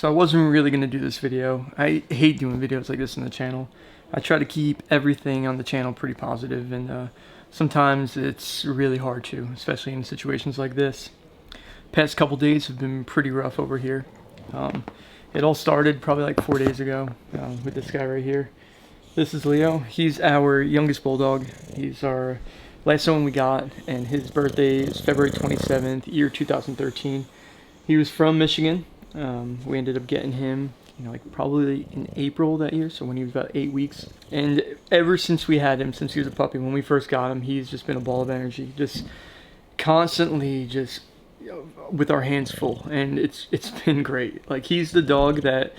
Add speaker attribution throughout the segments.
Speaker 1: So I wasn't really going to do this video. I hate doing videos like this on the channel. I try to keep everything on the channel pretty positive, and sometimes it's really hard to, especially in situations like this. Past couple days have been pretty rough over here. It all started probably like 4 days ago with this guy right here. This is Leo. He's our youngest bulldog. He's our last one we got, and his birthday is February 27th, year 2013. He was from Michigan. We ended up getting him, like probably in April that year, so when he was about 8 weeks. And ever since we had him, since he was a puppy, when we first got him, he's just been a ball of energy, just constantly just with our hands full, and it's been great. Like, he's the dog that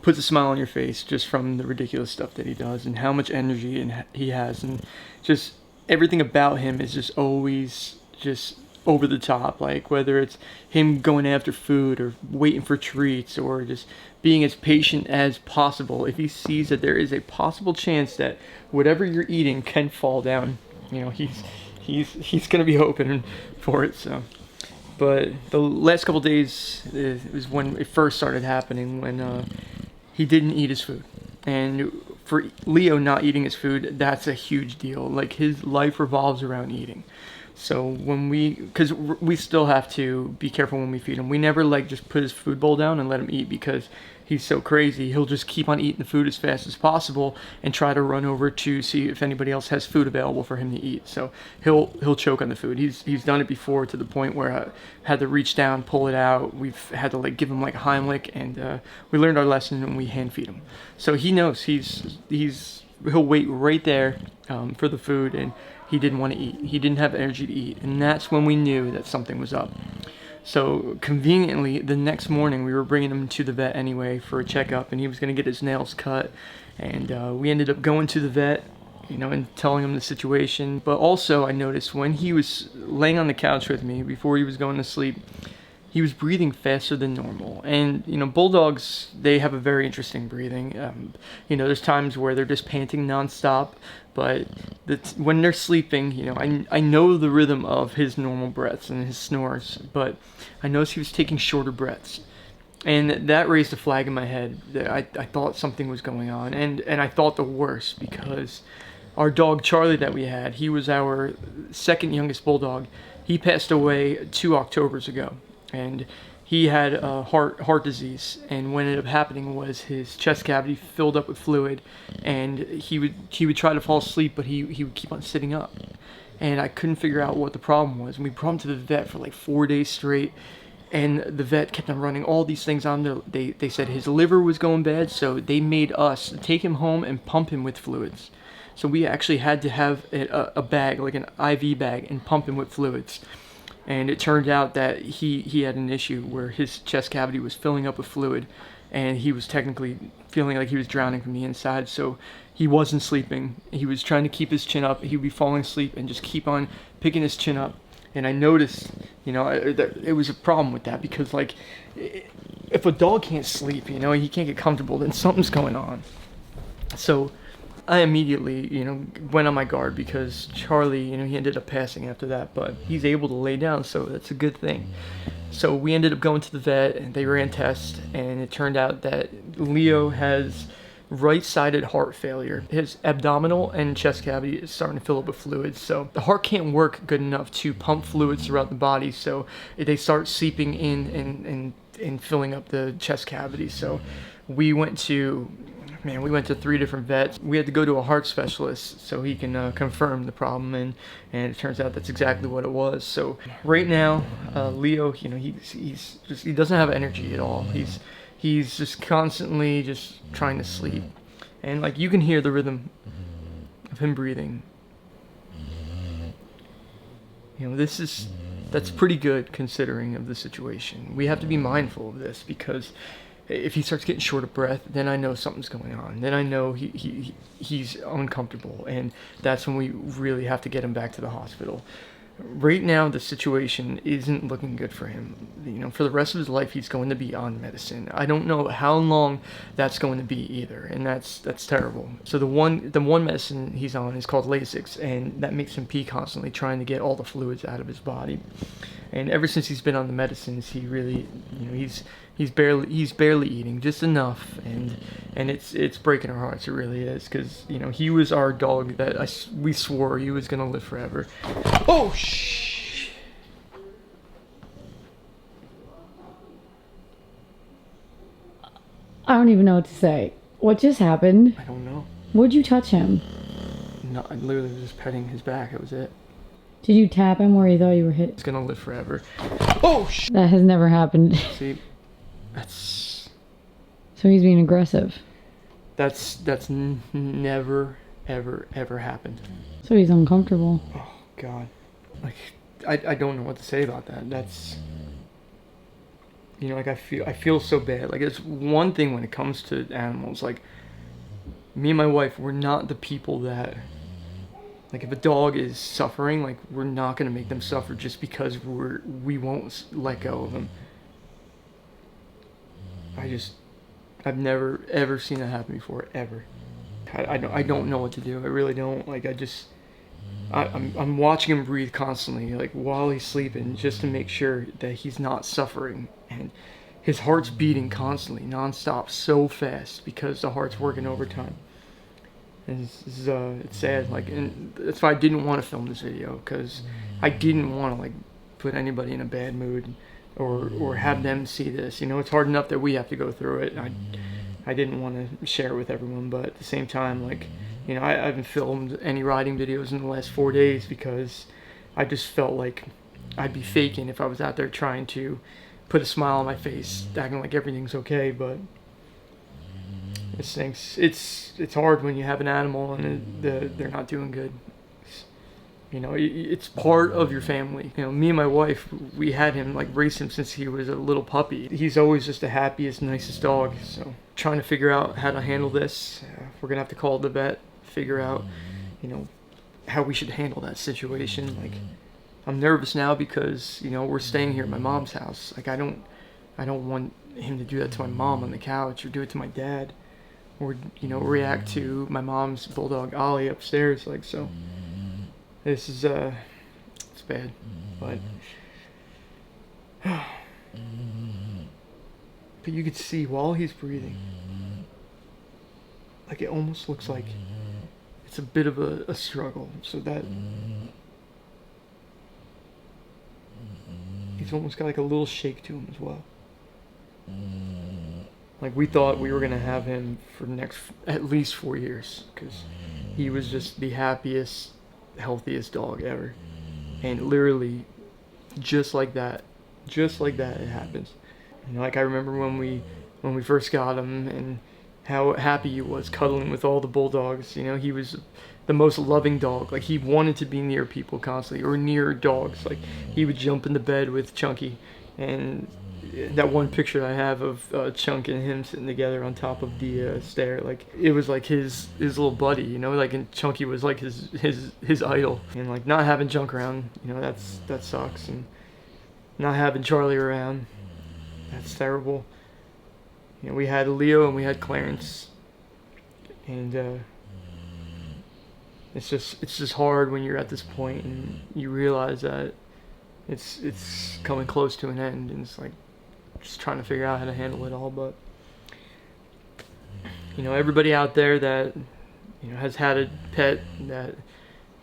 Speaker 1: puts a smile on your face just from the ridiculous stuff that he does and how much energy he has, and just everything about him is just always just over the top. Like, whether it's him going after food or waiting for treats or just being as patient as possible. If he sees that there is a possible chance that whatever you're eating can fall down, he's gonna be hoping for it. So, but the last couple days was when it first started happening, when he didn't eat his food. And for Leo not eating his food, that's a huge deal. Like, his life revolves around eating. So because we still have to be careful when we feed him. We never just put his food bowl down and let him eat, because he's so crazy. He'll just keep on eating the food as fast as possible and try to run over to see if anybody else has food available for him to eat. So he'll choke on the food. He's done it before, to the point where I had to reach down, pull it out. We've had to give him Heimlich, and we learned our lesson when we hand feed him. So he knows he'll wait right there for the food, and he didn't want to eat. He didn't have energy to eat, and that's when we knew that something was up. So conveniently, the next morning we were bringing him to the vet anyway for a checkup, and he was going to get his nails cut, and we ended up going to the vet, and telling him the situation. But also, I noticed when he was laying on the couch with me before he was going to sleep, he was breathing faster than normal. And bulldogs, they have a very interesting breathing. There's times where they're just panting nonstop, but when they're sleeping, I know the rhythm of his normal breaths and his snores, but I noticed he was taking shorter breaths. And that raised a flag in my head. That I thought something was going on, and I thought the worst, because our dog Charlie that we had, he was our second youngest bulldog. He passed away 2 Octobers ago. And he had heart disease, and what ended up happening was his chest cavity filled up with fluid, and he would try to fall asleep, but he would keep on sitting up, and I couldn't figure out what the problem was. And we brought him to the vet for 4 days straight, and the vet kept on running all these things on there. They said his liver was going bad, so they made us take him home and pump him with fluids. So we actually had to have a bag, like an IV bag, and pump him with fluids. And it turned out that he had an issue where his chest cavity was filling up with fluid, and he was technically feeling like he was drowning from the inside. So he wasn't sleeping. He was trying to keep his chin up. He would be falling asleep and just keep on picking his chin up. And I noticed, that it was a problem with that, because if a dog can't sleep, he can't get comfortable, then something's going on. So I immediately, went on my guard, because Charlie, he ended up passing after that, but he's able to lay down, so that's a good thing. So we ended up going to the vet, and they ran tests, and it turned out that Leo has right-sided heart failure. His abdominal and chest cavity is starting to fill up with fluids, so the heart can't work good enough to pump fluids throughout the body, so they start seeping in and filling up the chest cavity. So we went to 3 different vets. We had to go to a heart specialist so he can confirm the problem, and it turns out that's exactly what it was. So right now, Leo, he doesn't have energy at all. He's just constantly just trying to sleep, and you can hear the rhythm of him breathing. That's pretty good considering of the situation. We have to be mindful of this, because if he starts getting short of breath, then I know something's going on. Then I know he's uncomfortable, and that's when we really have to get him back to the hospital. Right now, the situation isn't looking good for him. For the rest of his life, he's going to be on medicine. I don't know how long that's going to be either, and that's terrible. So the one medicine he's on is called Lasix, and that makes him pee constantly, trying to get all the fluids out of his body. And ever since he's been on the medicines, he really, he's barely eating, just enough, and it's breaking our hearts. It really is, because he was our dog that we swore he was gonna live forever. Oh shh.
Speaker 2: I don't even know what to say. What just happened?
Speaker 1: I don't know.
Speaker 2: Would you touch him?
Speaker 1: No, I literally was just petting his back. That was it.
Speaker 2: Did you tap him where you thought you were hit?
Speaker 1: He's gonna live forever. Oh shh.
Speaker 2: That has never happened.
Speaker 1: See, that's.
Speaker 2: So he's being aggressive.
Speaker 1: That's never ever happened.
Speaker 2: So he's uncomfortable.
Speaker 1: Oh God, like I don't know what to say about that. That's. Like I feel so bad. Like it's one thing when it comes to animals. Like me and my wife, we're not the people that, like, if a dog is suffering, like, we're not gonna make them suffer just because we won't let go of them. I've never ever seen that happen before, ever. I don't know what to do. I really don't. Like I'm watching him breathe constantly, like while he's sleeping, just to make sure that he's not suffering. And his heart's beating constantly, nonstop, so fast because the heart's working overtime. And it's sad. Like, and that's why I didn't want to film this video, because I didn't want to like put anybody in a bad mood or have them see this. It's hard enough that we have to go through it. I didn't want to share it with everyone, but at the same time, like, I haven't filmed any riding videos in the last 4 days because I just felt like I'd be faking if I was out there trying to put a smile on my face, acting like everything's okay. But it's hard when you have an animal and they're not doing good. It's part of your family. Me and my wife, we had him, like, raised him since he was a little puppy. He's always just the happiest, nicest dog. So trying to figure out how to handle this. We're gonna have to call the vet, figure out, how we should handle that situation. Like, I'm nervous now because, we're staying here at my mom's house. Like, I don't want him to do that to my mom on the couch or do it to my dad or, react to my mom's bulldog Ollie upstairs. Like, so this is, it's bad, but you could see while he's breathing, like, it almost looks like it's a bit of a struggle, so that he's almost got like a little shake to him as well. Like, we thought we were gonna have him for the next at least 4 years, because he was just the happiest, healthiest dog ever. And literally just like that it happens. Like, I remember when we first got him and how happy he was cuddling with all the bulldogs. He was the most loving dog. Like, he wanted to be near people constantly, or near dogs. Like, he would jump in the bed with Chunky, and that one picture I have of Chunk and him sitting together on top of the stair, like, it was like his little buddy, like, and Chunky was like his idol. And like, not having Chunk around, that sucks. And not having Charlie around, that's terrible. We had Leo and we had Clarence, and it's just hard when you're at this point and you realize that it's coming close to an end, and it's like just trying to figure out how to handle it all. But everybody out there that has had a pet that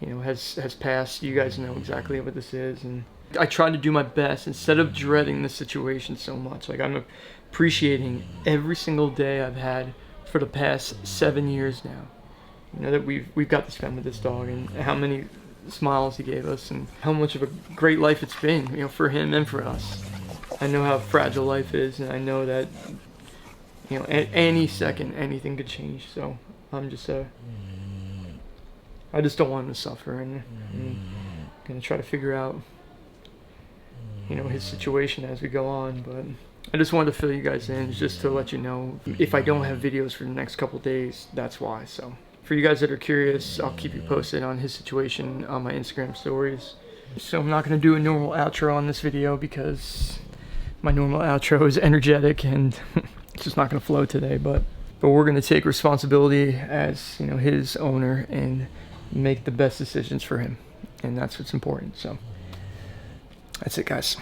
Speaker 1: has passed, you guys know exactly what this is. And I try to do my best instead of dreading the situation so much. Like, I'm appreciating every single day I've had for the past 7 years now. That we've got to spend with this dog, and how many smiles he gave us, and how much of a great life it's been, for him and for us. I know how fragile life is, and I know that at any second anything could change. So I'm just I just don't want him to suffer, and I'm gonna try to figure out his situation as we go on. But I just wanted to fill you guys in, just to let you know, if I don't have videos for the next couple days, that's why. So for you guys that are curious, I'll keep you posted on his situation on my Instagram stories. So I'm not going to do a normal outro on this video because my normal outro is energetic and it's just not going to flow today. But we're going to take responsibility as, his owner and make the best decisions for him. And that's what's important. So That's it, guys.